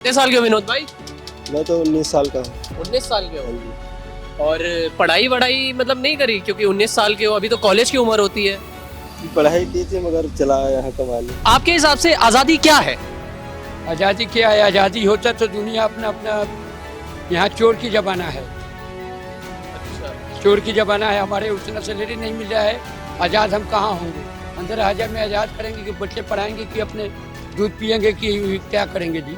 कितने साल के हो विनोद भाई? मैं तो 19 साल का हूँ। 19 साल के हाँ हो जी। और पढ़ाई वढ़ाई मतलब नहीं करी क्योंकि 19 साल के हो, अभी तो कॉलेज की उम्र होती है। पढ़ाई की थी मगर चला आया यहाँ कमाने। आपके हिसाब से आज़ादी क्या है? आज़ादी क्या है? आज़ादी होता तो दुनिया अपना अपना यहाँ चोर की जमाना है। अच्छा, चोर की जमाना है, हमारे उतना सैलरी नहीं मिल रहा है। आज़ाद हम कहाँ होंगे? 15,000 में आज़ाद करेंगे कि बच्चे पढ़ाएंगे कि अपने दूध पियेंगे कि क्या करेंगे जी?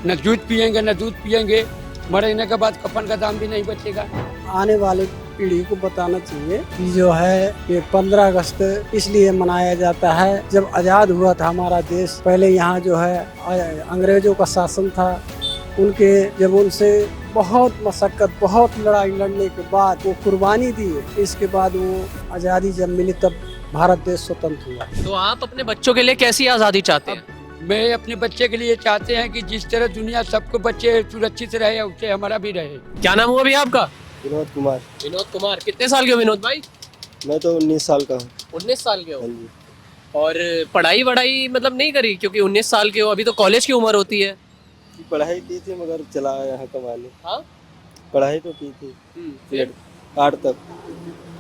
न दूध पियेंगे न दूध पियेंगे, मरने के बाद कफन का दाम भी नहीं बचेगा। आने वाले पीढ़ी को बताना चाहिए कि जो है ये 15 अगस्त इसलिए मनाया जाता है जब आज़ाद हुआ था हमारा देश। पहले यहाँ जो है अंग्रेजों का शासन था, उनके जब उनसे बहुत मशक्कत बहुत लड़ाई लड़ने के बाद वो कुर्बानी दी, इसके बाद वो आज़ादी जब मिली तब भारत देश स्वतंत्र हुआ। तो आप अपने बच्चों के लिए कैसी आज़ादी चाहते हैं? मैं अपने बच्चे के लिए चाहते हैं कि जिस तरह दुनिया सबको बच्चे सुरक्षित रहे उससे हमारा भी रहे। क्या नाम हुआ भैया आपका? विनोद कुमार। विनोद कुमार। कितने साल के हो विनोद भाई? मैं तो 19 साल का हूँ। 19 साल के हाँ हो जी। और पढ़ाई वढ़ाई मतलब नहीं करी क्योंकि 19 साल के हो, अभी तो कॉलेज की उम्र होती है। पढ़ाई की थी मगर चला आया यहाँ कमाने। हाँ? पढ़ाई तो की थी फिर 8 तक,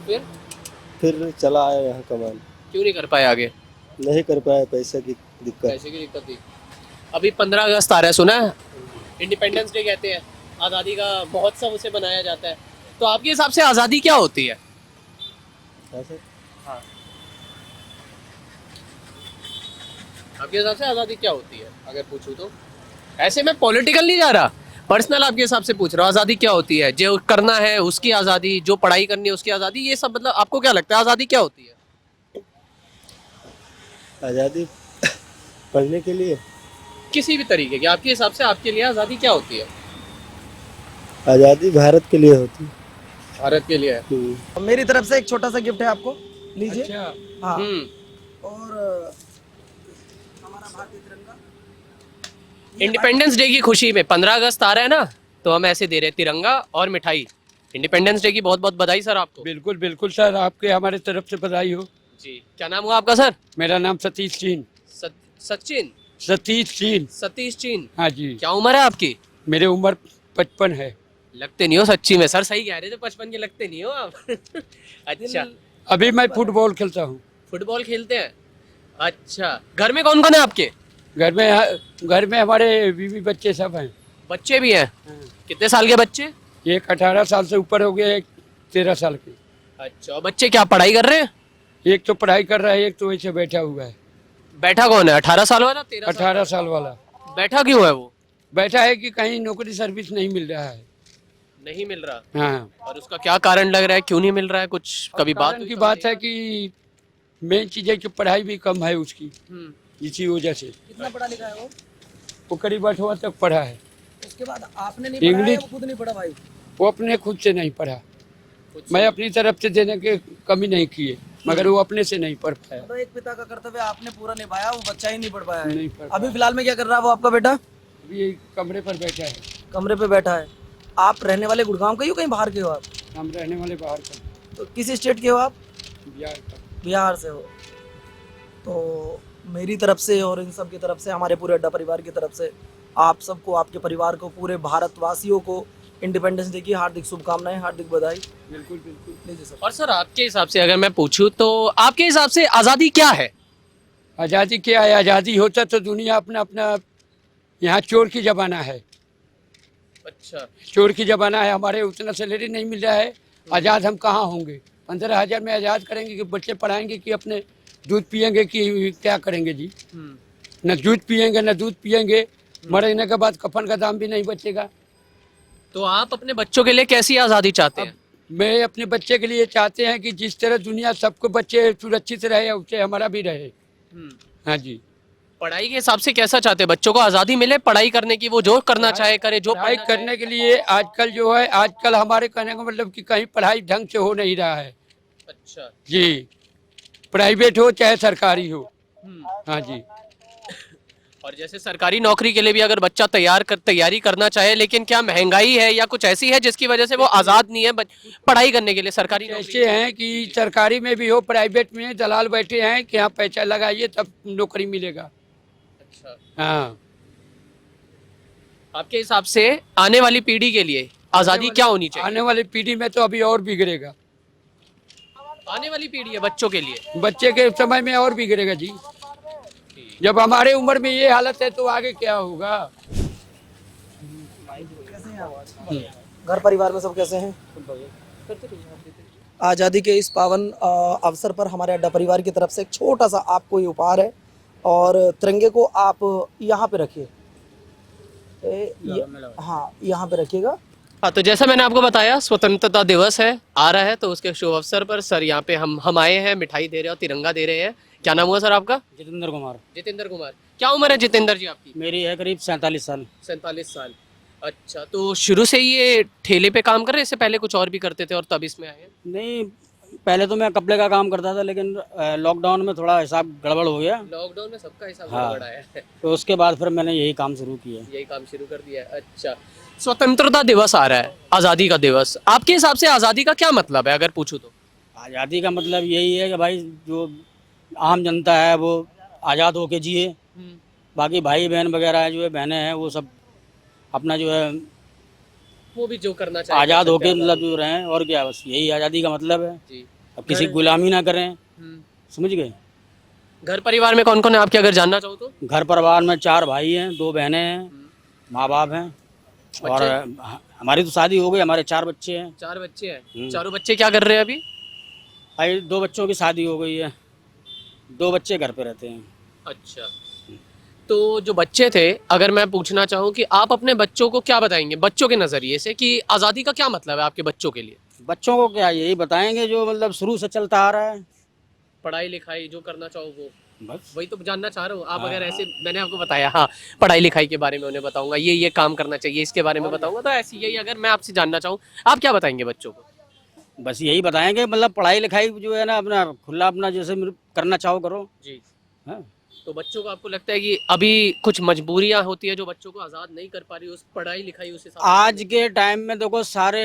फिर फिर चला आया यहाँ कमाने। क्यों नहीं कर पाए आगे? नहीं कर पाया, पैसे की दिक्कत। पैसे की दिक्कत थी। अभी 15 अगस्त आ रहा है, सुना है? इंडिपेंडेंस डे कहते हैं, आज़ादी का महोत्सव उसे बनाया जाता है। तो आपके हिसाब से आज़ादी क्या होती है? ऐसे हाँ, आपके हिसाब से आज़ादी क्या होती है अगर पूछूं तो? ऐसे मैं पॉलिटिकल नहीं जा रहा, पर्सनल आपके हिसाब से पूछ रहा हूँ। आज़ादी क्या होती है? जो करना है उसकी आज़ादी, जो पढ़ाई करनी है उसकी आज़ादी, ये सब मतलब आपको क्या लगता है आज़ादी क्या होती है? आज़ादी पढ़ने के लिए, किसी भी तरीके की आपके हिसाब से आपके लिए आज़ादी क्या होती है? आज़ादी भारत के लिए होती है। भारत के लिए है। मेरी तरफ से एक छोटा सा गिफ्ट है, आपको लीजिए। अच्छा, हाँ, हम्म। और हमारा भारतीय तिरंगा। इंडिपेंडेंस डे की खुशी में 15 अगस्त आ रहा है ना, तो हम ऐसे दे रहे हैं तिरंगा और मिठाई। इंडिपेंडेंस डे की बहुत बहुत बधाई सर आपको। बिल्कुल बिल्कुल सर, आपके हमारे तरफ से बधाई हो। जी, क्या नाम हुआ आपका सर? मेरा नाम सतीश चीन। सचिन? सतीश चीन। सतीश चीन। हाँ जी। क्या उम्र है आपकी? मेरे उम्र 55 है। लगते नहीं हो सच्ची में सर, सही कह रहे थे, 55 के लगते नहीं हो आप। अच्छा, अभी मैं फुटबॉल खेलता हूँ। फुटबॉल खेलते हैं? अच्छा, घर में कौन कौन है आपके? घर में हमारे बीवी बच्चे सब हैं। बच्चे भी हैं? कितने साल के बच्चे? एक 18 साल से ऊपर हो गए, एक 13 साल के। अच्छा, और बच्चे क्या पढ़ाई कर रहे हैं? एक तो पढ़ाई कर रहा है, एक तो ऐसे बैठा हुआ है। बैठा कौन है? 18 साल वाला? 13 साल? 18 साल वाला बैठा क्यों है वो? बैठा है कि कहीं नौकरी सर्विस नहीं मिल रहा है। नहीं मिल रहा? हाँ, और उसका क्या कारण लग रहा है, क्यों नहीं मिल रहा है? कुछ कभी बात कारण हुई की समझ बात है में? कि मेन चीज है कि पढ़ाई भी कम है उसकी, हम्म। इसी वजह से। कितना पढ़ा लिखा है वो? वो करीब 8वां तक पढ़ा है। उसके बाद आपने नहीं पढ़ा है, इंग्लिश वो खुद नहीं पढ़ा भाई? वो अपने खुद से नहीं पढ़ा, कुछ मैं अपनी तरफ से देने के कमी नहीं किए, मगर वो अपने से नहीं पढ़ पाया। तो एक पिता का कर्तव्य आपने पूरा निभाया, वो बच्चा ही नहीं पढ़ पाया है। नहीं पढ़ अभी फिलहाल में क्या कर रहा है वो आपका बेटा? अभी कमरे पर बैठा है। कमरे पे बैठा है। आप रहने वाले गुड़गांव के ही हो, कहीं बाहर के हो आप? हम रहने वाले बाहर का, तो किस स्टेट के हो आप? बिहार का। बिहार से हो। तो मेरी तरफ से और इन सब की तरफ से, हमारे पूरे अड्डा परिवार की तरफ से आप सबको, आपके परिवार को, पूरे भारतवासियों को इंडिपेंडेंस डे की हार्दिक शुभकामनाएं, हार्दिक बधाई। बिल्कुल बिल्कुल। लीजिए सर। और सर आपके हिसाब से अगर मैं पूछूं तो आपके हिसाब से आज़ादी क्या है? आज़ादी क्या है? आज़ादी होता तो दुनिया अपना अपना यहाँ चोर की जमाना है। अच्छा, चोर की जमाना है, हमारे उतना सैलरी नहीं मिल रहा है। आज़ाद हम कहाँ होंगे? 15,000 में आज़ाद करेंगे कि बच्चे पढ़ाएंगे कि अपने दूध पियेंगे कि क्या करेंगे जी? न दूध पियेंगे न दूध पियेंगे, मरने के बाद कफन का दाम भी नहीं बचेगा। तो आप अपने बच्चों के लिए कैसी आज़ादी चाहते हैं? मैं अपने बच्चे के लिए चाहते हैं कि जिस तरह दुनिया सबको बच्चे सुरक्षित रहे उससे हमारा भी रहे। हाँ जी। पढ़ाई के हिसाब से कैसा चाहते हैं? बच्चों को आज़ादी मिले पढ़ाई करने की, वो जो करना चाहे करे, जो पढ़ाई पढ़ना करने के लिए आजकल जो है, आजकल हमारे कहने का मतलब कि कहीं पढ़ाई ढंग से हो नहीं रहा है चाहे। अच्छा। जी, प्राइवेट हो चाहे सरकारी हो। हाँ जी। और जैसे सरकारी नौकरी के लिए भी अगर बच्चा तैयारी करना चाहे, लेकिन क्या महंगाई है या कुछ ऐसी है जिसकी वजह से वो आज़ाद नहीं है पढ़ाई करने के लिए सरकारी नौकरी? ऐसे हैं कि सरकारी में भी हो, प्राइवेट में दलाल बैठे हैं कि यहाँ पैसा लगाइए तब नौकरी मिलेगा। अच्छा। हाँ, आपके हिसाब से आने वाली पीढ़ी के लिए आजादी क्या होनी चाहिए? आने वाली पीढ़ी में तो अभी और बिगड़ेगा, आने वाली पीढ़ी है बच्चों के लिए। बच्चे के समय में और बिगड़ेगा जी। जब हमारे उम्र में ये हालत है तो आगे क्या होगा। घर परिवार में सब कैसे हैं? आज़ादी के इस पावन अवसर पर हमारे अड्डा परिवार की तरफ से एक छोटा सा आपको ये उपहार है और तिरंगे को आप यहाँ पे रखिए। हाँ, यहाँ पे रखिएगा। हाँ, तो जैसा मैंने आपको बताया स्वतंत्रता दिवस है आ रहा है, तो उसके शुभ अवसर पर सर यहाँ पे हम आए हैं, मिठाई दे रहे हैं और तिरंगा दे रहे हैं। क्या नाम हुआ सर आपका? जितेंद्र कुमार। जितेंद्र कुमार। क्या उम्र है जितेंद्र जी आपकी? मेरी है करीब 47 साल। 47 साल। अच्छा, तो शुरू से ही ये ठेले पे काम कर रहे हैं, इससे पहले कुछ और भी करते थे और तब इसमें आए हैं? नहीं, पहले तो मैं कपड़े का काम करता था, लेकिन लॉकडाउन में थोड़ा हिसाब गड़बड़ हो गया। लॉकडाउन में सबका हिसाब हाँ। गड़बड़ आया है, तो उसके बाद फिर मैंने यही काम शुरू किया। यही काम शुरू कर दिया है। अच्छा, स्वतंत्रता दिवस आ रहा है, आज़ादी का दिवस, आपके हिसाब से आज़ादी का क्या मतलब है अगर पूछूं तो? आज़ादी का मतलब यही है कि भाई जो आम जनता है वो आज़ाद होके जिए, बाकी भाई बहन वगैरह जो है बहनें हैं वो सब अपना जो है वो भी जो करना चाहिए आज़ाद होके मतलब जो रहें, और क्या, बस यही आज़ादी का मतलब है। जी। अब किसी की गुलामी ना करें, समझ गए। घर परिवार में कौन कौन है आपके अगर जानना चाहो तो? घर परिवार में 4 भाई हैं, 2 बहनें हैं, माँ बाप हैं, और हमारी तो शादी हो गई, हमारे 4 बच्चे हैं। 4 बच्चे हैं। चारों बच्चे क्या कर रहे हैं अभी? भाई 2 बच्चों की शादी हो गई है, 2 बच्चे घर पे रहते हैं। अच्छा, तो जो बच्चे थे, अगर मैं पूछना चाहूँ कि आप अपने बच्चों को क्या बताएंगे बच्चों के नज़रिए से कि आज़ादी का क्या मतलब है आपके बच्चों के लिए? बच्चों को क्या यही बताएंगे जो मतलब शुरू से चलता आ रहा है, पढ़ाई लिखाई जो करना चाहो वो, बस। वही तो जानना चाह रहा हूँ। आप अगर ऐसे, मैंने आपको बताया हाँ, पढ़ाई लिखाई के बारे में उन्हें बताऊंगा, ये काम करना चाहिए, इसके बारे में बताऊंगा, तो ऐसी यही अगर मैं आपसे जानना चाहूँ आप क्या बताएंगे बच्चों को? बस यही बताएंगे, मतलब पढ़ाई लिखाई जो है ना अपना खुला अपना जैसे करना चाहो करो जी। हाँ। तो बच्चों को आपको लगता है कि अभी कुछ मजबूरियां होती है जो बच्चों को आज़ाद नहीं कर पा रही, उस पढ़ाई लिखाई उस हिसाब से? आज के टाइम में देखो सारे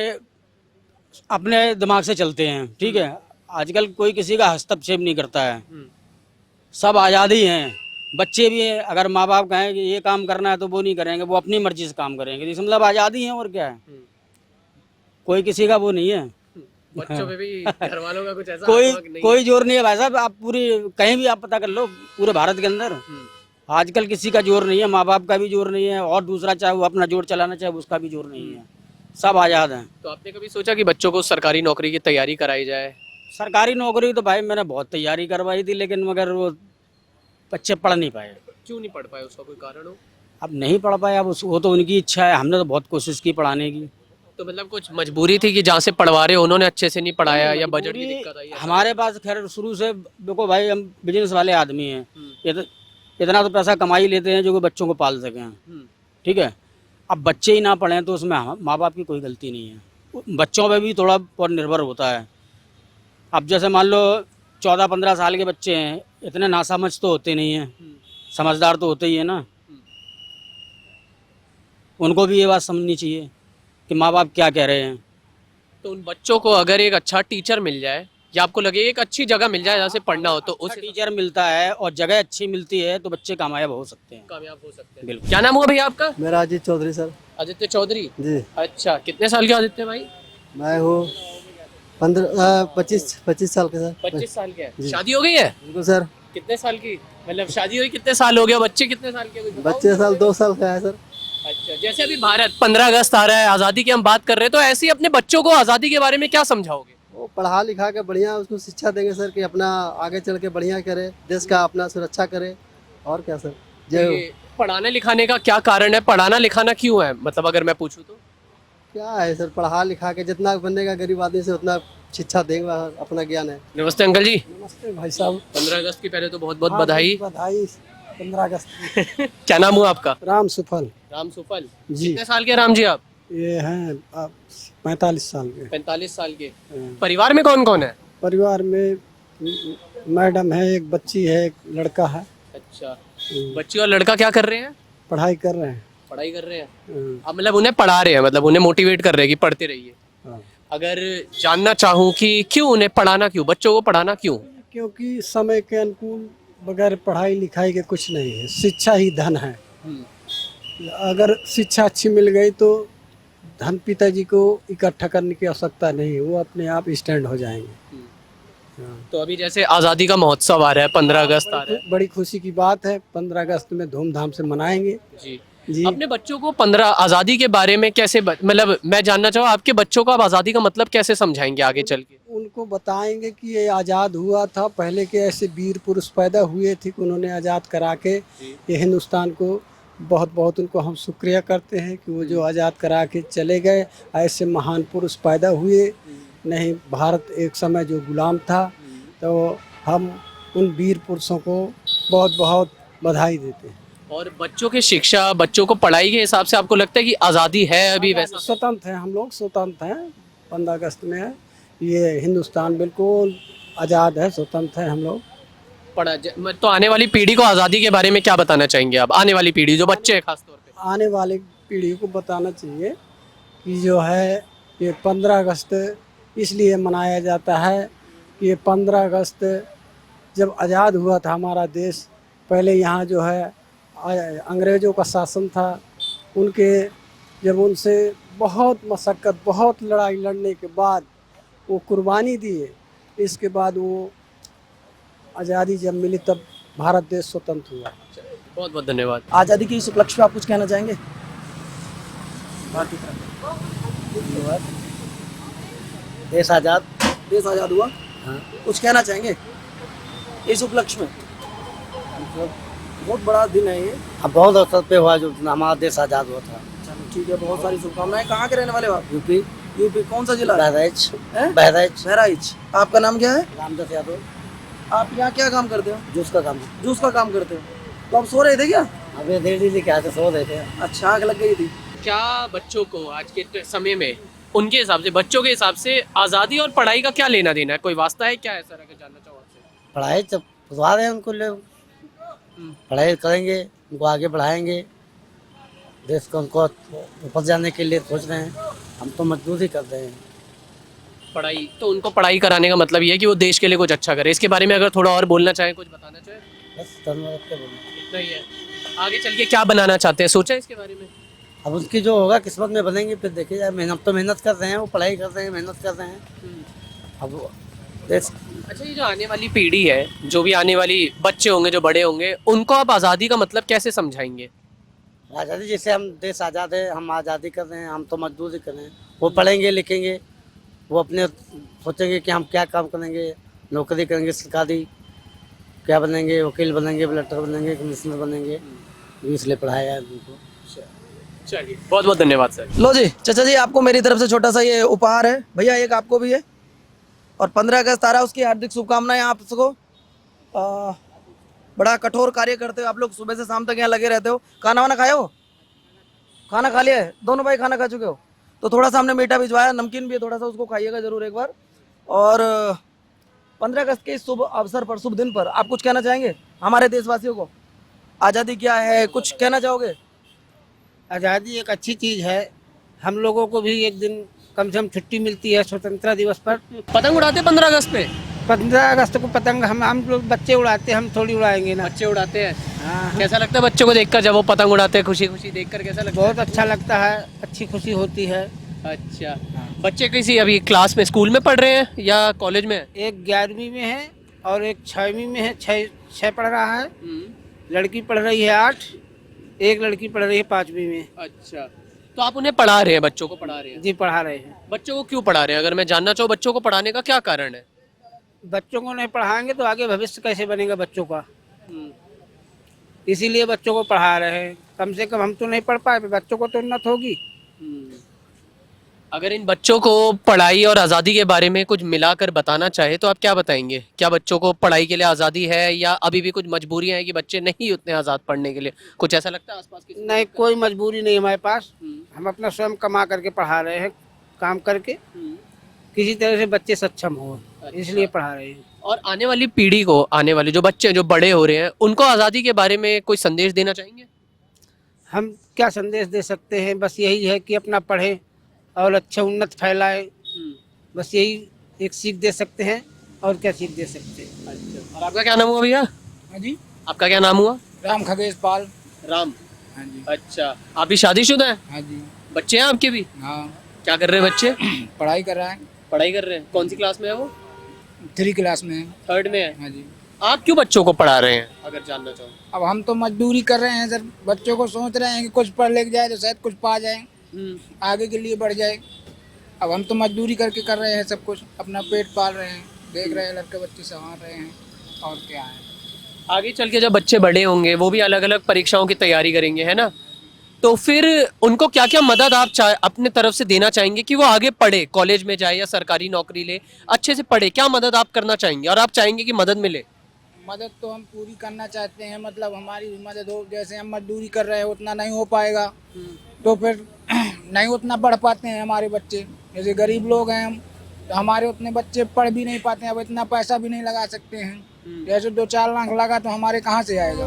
अपने दिमाग से चलते हैं, ठीक है। आजकल कोई किसी का हस्तक्षेप नहीं करता है, सब आज़ादी हैं। बच्चे भी हैं, अगर माँ बाप कहें कि ये काम करना है तो वो नहीं करेंगे, वो अपनी मर्जी से काम करेंगे, तो मतलब आज़ादी है, और क्या है। कोई किसी का वो नहीं है। बच्चों पे भी घर वालों का कुछ ऐसा कोई आत्मा नहीं कोई जोर नहीं है भाई साहब, आप पूरी कहीं भी आप पता कर लो पूरे भारत के अंदर आजकल किसी का जोर नहीं है, माँ बाप का भी जोर नहीं है, और दूसरा चाहे वो अपना जोर चलाना चाहे उसका भी जोर नहीं है, सब आज़ाद हैं। तो आपने कभी सोचा कि बच्चों को सरकारी नौकरी की तैयारी कराई जाए? सरकारी नौकरी तो भाई मैंने बहुत तैयारी करवाई थी, लेकिन मगर वो बच्चे पढ़ नहीं पाए। क्यों नहीं पढ़ पाए, उसका कोई कारण हो? अब नहीं पढ़ पाए, अब वो तो उनकी इच्छा है, हमने तो बहुत कोशिश की पढ़ाने की। तो मतलब कुछ मजबूरी थी कि जहाँ से पढ़वा रहे उन्होंने अच्छे से नहीं पढ़ाया, या बजट की दिक्कत आई? हमारे पास खैर शुरू से देखो भाई हम बिजनेस वाले आदमी हैं, इतना तो पैसा कमा ही लेते हैं जो कि बच्चों को पाल सकें, ठीक है। अब बच्चे ही ना पढ़ें तो उसमें माँ बाप की कोई गलती नहीं है, बच्चों पे भी थोड़ा बहुत निर्भर होता है। अब जैसे मान लो 14-15 साल के बच्चे हैं, इतने नासमझ तो होते नहीं हैं, समझदार तो होते ही है ना। उनको भी ये बात समझनी चाहिए कि माँ बाप क्या कह रहे हैं। तो उन बच्चों को अगर एक अच्छा टीचर मिल जाए, या आपको लगे एक अच्छी जगह मिल जाए जहाँ से पढ़ना हो, तो उस टीचर मिलता है और जगह अच्छी मिलती है तो बच्चे कामयाब हो सकते हैं, कामयाब हो सकते हैं। बिल्कुल। क्या नाम हुआ भैया आपका? मेरा अजीत चौधरी सर। आदित्य चौधरी जी। अच्छा, कितने साल के आदित्य भाई? मैं हूँ 25 साल के सर। 25 साल के हैं। शादी हो गई है? बिल्कुल सर। कितने साल की, मतलब शादी हुई कितने साल हो गया, बच्चे कितने साल के? बच्चे साल 2 साल का है सर। अच्छा, जैसे अभी भारत 15 अगस्त आ रहा है, आज़ादी की हम बात कर रहे हैं, तो ऐसे ही अपने बच्चों को आज़ादी के बारे में क्या समझाओगे? वो पढ़ा लिखा के बढ़िया उसको शिक्षा देंगे सर कि अपना आगे चल के बढ़िया करे, देश का अपना सुरक्षा करे, और क्या सर। ये पढ़ाने लिखाने का क्या कारण है, पढ़ाना लिखाना क्यों है, मतलब अगर मैं पूछूं तो? क्या है सर, पढ़ा लिखा के जितना बनेगा गरीब आदमी से उतना शिक्षा देंगे, अपना ज्ञान है। नमस्ते अंकल जी। नमस्ते भाई साहब। 15 अगस्त की पहले तो बहुत बहुत हाँ, बधाई। बधाई 15 अगस्त की। क्या नाम हुआ आपका? राम सुफल राम सुफल जी। कितने साल के राम जी आप? ये हैं 45 साल के। 45 साल के। परिवार में कौन कौन है? परिवार में मैडम है, एक बच्ची है, एक लड़का है। अच्छा, बच्ची और लड़का क्या कर रहे हैं? पढ़ाई कर रहे हैं। पढ़ाई कर रहे हैं। अब मतलब उन्हें पढ़ा रहे हैं, मतलब उन्हें मोटिवेट कर रहे हैं कि पढ़ते रहिए। हाँ। अगर जानना चाहूँ कि क्यों उन्हें पढ़ाना, क्यों बच्चों को पढ़ाना क्यों? क्योंकि समय के अनुकूल बगैर पढ़ाई लिखाई के कुछ नहीं है, शिक्षा ही धन है। अगर शिक्षा अच्छी मिल गई तो धन पिताजी को इकट्ठा करने की आवश्यकता नहीं है, वो अपने आप स्टैंड हो जाएंगे। हाँ। तो अभी जैसे आज़ादी का महोत्सव आ रहा है, 15 अगस्त आ रहा है। बड़ी खुशी की बात है, 15 अगस्त में धूमधाम से मनाएंगे जी जी। अपने बच्चों को 15 आज़ादी के बारे में कैसे मतलब मैं जानना चाहूँ आपके बच्चों को आप आज़ादी का मतलब कैसे समझाएंगे आगे चल के? उनको बताएंगे कि ये आज़ाद हुआ था, पहले के ऐसे वीर पुरुष पैदा हुए थे कि उन्होंने आज़ाद करा के ये हिंदुस्तान को बहुत बहुत उनको हम शुक्रिया करते हैं कि वो जो आज़ाद करा के चले गए, ऐसे महान पुरुष पैदा हुए नहीं। भारत एक समय जो गुलाम था, तो हम उन वीर पुरुषों को बहुत बहुत बधाई देते हैं। और बच्चों की शिक्षा, बच्चों को पढ़ाई के हिसाब से आपको लगता है कि आज़ादी है अभी वैसा? स्वतंत्र हैं हम लोग, स्वतंत्र हैं। 15 अगस्त में है ये हिंदुस्तान बिल्कुल आज़ाद है, स्वतंत्र है हम लोग। तो आने वाली पीढ़ी को आज़ादी के बारे में क्या बताना चाहेंगे आप? आने वाली पीढ़ी जो बच्चे हैं खास तौर पे। आने वाली पीढ़ी को बताना चाहिए कि जो है ये 15 अगस्त इसलिए मनाया जाता है कि ये 15 अगस्त जब आज़ाद हुआ था हमारा देश, पहले यहाँ जो है अंग्रेज़ों का शासन था, उनके जब उनसे बहुत मशक्क़त, बहुत लड़ाई लड़ने के बाद वो कुर्बानी दिए, इसके बाद वो आज़ादी जब मिली तब भारत देश स्वतंत्र हुआ। बहुत बहुत धन्यवाद। आज़ादी के इस उपलक्ष्य पे आप कुछ कहना चाहेंगे? देश आज़ाद। देश आज़ाद हुआ, कुछ कहना चाहेंगे इस उपलक्ष्य में? बहुत बड़ा दिन है ये। अब बहुत अवसर पे हुआ जो हमारा देश आज़ाद हुआ था। चलो ठीक है, बहुत सारी शुभकामनाएं। कहाँ के रहने वाले हो आप? यूपी। यूपी कौन सा जिला? बहराइच। हैं? बहराइच। बहराइच। आपका नाम क्या है? रामदास यादव। आप यहाँ क्या काम करते हो? जूस का काम है। जूस का काम करते हो, तो आप सो रहे थे क्या? अभी देर दी लेके आते सो रहे थे। अच्छा, आग लग गई थी। क्या बच्चों को आज के समय में उनके हिसाब से, बच्चों के हिसाब से आज़ादी और पढ़ाई का क्या लेना देना है? कोई वास्ता है क्या है सर, अगर जानना चाहो आपसे? पढ़ाई जब खुदवा रहे हैं उनको लोग, पढ़ाई करेंगे, उनको आगे बढ़ाएंगे, देश को उनको ऊपर जाने के लिए सोच रहे हैं। हम तो मजदूरी कर रहे हैं। पढ़ाई तो उनको पढ़ाई कराने का मतलब ये है कि वो देश के लिए कुछ अच्छा करे। इसके बारे में अगर थोड़ा और बोलना चाहें, कुछ बताना चाहें? बस धन्यवाद के बोलो। इतना ही है। आगे चल के क्या बनाना चाहते हैं, सोचा है इसके बारे में? अब उनकी जो होगा किस्मत में बनेंगे, फिर देखिए जाए। मेहनत तो मेहनत कर रहे हैं, वो पढ़ाई कर रहे हैं, मेहनत कर रहे हैं। अब देश। अच्छा, ये जो आने वाली पीढ़ी है, जो भी आने वाली बच्चे होंगे, जो बड़े होंगे, उनको आप आज़ादी का मतलब कैसे समझाएंगे? आज़ादी जैसे हम देश आज़ाद है, हम आज़ादी कर रहे हैं, हम तो मजदूरी कर रहे हैं। वो पढ़ेंगे लिखेंगे, वो अपने सोचेंगे कि हम क्या काम करेंगे, नौकरी करेंगे सरकारी, क्या बनेंगे, वकील बनेंगे, कलेक्टर बनेंगे, कमिश्नर बनेंगे। इसलिए पढ़ाया है उनको। चलिए, बहुत बहुत धन्यवाद सर। लो जी चाचा जी, आपको मेरी तरफ से छोटा सा ये उपहार है। भैया एक आपको भी है, और 15 अगस्त आ रहा है, उसकी हार्दिक शुभकामनाएं आप सबको। बड़ा कठोर कार्य करते हो आप लोग, सुबह से शाम तक यहाँ लगे रहते हो। खाना वाना खाए हो? खाना खा लिया है? दोनों भाई खाना खा चुके हो? तो थोड़ा सा हमने मीठा भिजवाया, नमकीन भी है थोड़ा सा, उसको खाइएगा जरूर एक बार। और 15 अगस्त के इस शुभ अवसर पर, शुभ दिन पर आप कुछ कहना चाहेंगे हमारे देशवासियों को? आज़ादी क्या है, कुछ कहना चाहोगे? आज़ादी एक अच्छी चीज़ है। हम लोगों को भी एक दिन कम से कम छुट्टी मिलती है स्वतंत्रता दिवस पर। पतंग उड़ाते 15 अगस्त पे? 15 अगस्त को पतंग हम लोग बच्चे उड़ाते हैं, हम थोड़ी उड़ाएंगे ना। बच्चे उड़ाते हैं? हाँ, कैसा लगता है बच्चों को देखकर, जब वो पतंग उड़ाते हैं खुशी खुशी देखकर कैसा लगता है? बहुत अच्छा लगता है, अच्छी खुशी होती है। अच्छा, बच्चे किसी अभी क्लास में, स्कूल में पढ़ रहे हैं या कॉलेज में? एक 11वीं में है और एक 6वीं में है। 6 पढ़ रहा है, लड़की पढ़ रही है 8, एक लड़की पढ़ रही है 5वीं में। अच्छा, तो आप उन्हें पढ़ा रहे हैं, बच्चों को पढ़ा रहे हैं? जी पढ़ा रहे हैं। बच्चों को क्यों पढ़ा रहे हैं, अगर मैं जानना चाहूँ बच्चों को पढ़ाने का क्या कारण है? बच्चों को नहीं पढ़ाएंगे तो आगे भविष्य कैसे बनेगा बच्चों का, इसीलिए बच्चों को पढ़ा रहे हैं। कम से कम हम तो नहीं पढ़ पाए, बच्चों को तो उन्नत होगी। अगर इन बच्चों को पढ़ाई और आज़ादी के बारे में कुछ मिलाकर बताना चाहे तो आप क्या बताएंगे? क्या बच्चों को पढ़ाई के लिए आज़ादी है, या अभी भी कुछ मजबूरियां हैं कि बच्चे नहीं उतने आज़ाद पढ़ने के लिए? कुछ ऐसा लगता है आसपास किसी को? नहीं, कोई मजबूरी नहीं हमारे पास। हम अपना स्वयं कमा करके पढ़ा रहे हैं, काम करके किसी तरह से बच्चे सक्षम हो, इसलिए पढ़ा रहे हैं। और आने वाली पीढ़ी को, आने वाले जो बच्चे जो बड़े हो रहे हैं, उनको आज़ादी के बारे में कोई संदेश देना चाहेंगे? हम क्या संदेश दे सकते हैं, बस यही है कि अपना पढ़ें और अच्छा उन्नत फैलाएं, बस यही एक सीख दे सकते हैं। और क्या सीख दे सकते हैं। अच्छा, और आपका क्या नाम हुआ भैया? जी, आपका क्या नाम हुआ? राम खगेश पाल। राम। हाँ जी। अच्छा, आप भी शादीशुदा हैं? हाँ जी। बच्चे हैं आपके भी? हाँ, क्या कर रहे हैं बच्चे? पढ़ाई कर रहा है। पढ़ाई कर रहे हैं। कौन सी क्लास में है वो? 3 क्लास में है। 3rd में है। हाँ जी। आप क्यों बच्चों को पढ़ा रहे हैं, अगर जानना चाहो? अब हम तो मजदूरी कर रहे हैं सर, बच्चों को सोच रहे हैं कि कुछ पढ़ लिख जाए तो शायद कुछ पा जाए, आगे के लिए बढ़ जाए। अब हम तो मजदूरी करके कर रहे हैं सब कुछ, अपना पेट पाल रहे हैं, देख रहे हैं लड़के बच्चे संभाल रहे हैं, और क्या है। आगे चल के जब बच्चे बड़े होंगे, वो भी अलग अलग परीक्षाओं की तैयारी करेंगे, है ना? तो फिर उनको क्या क्या मदद आप अपने तरफ से देना चाहेंगे कि वो आगे पढ़े, कॉलेज में जाए या सरकारी नौकरी ले, अच्छे से पढ़े? क्या मदद आप करना चाहेंगे और आप चाहेंगे कि मदद मिले? मदद तो हम पूरी करना चाहते हैं, मतलब हमारी भी मदद हो। जैसे हम मजदूरी कर रहे हैं उतना नहीं हो पाएगा, तो फिर नहीं उतना बढ़ पाते हैं हमारे बच्चे। जैसे गरीब लोग हैं हम, तो हमारे उतने बच्चे पढ़ भी नहीं पाते हैं, अब इतना पैसा भी नहीं लगा सकते हैं। जैसे 2-4 लाख लगा तो हमारे कहाँ से आएगा।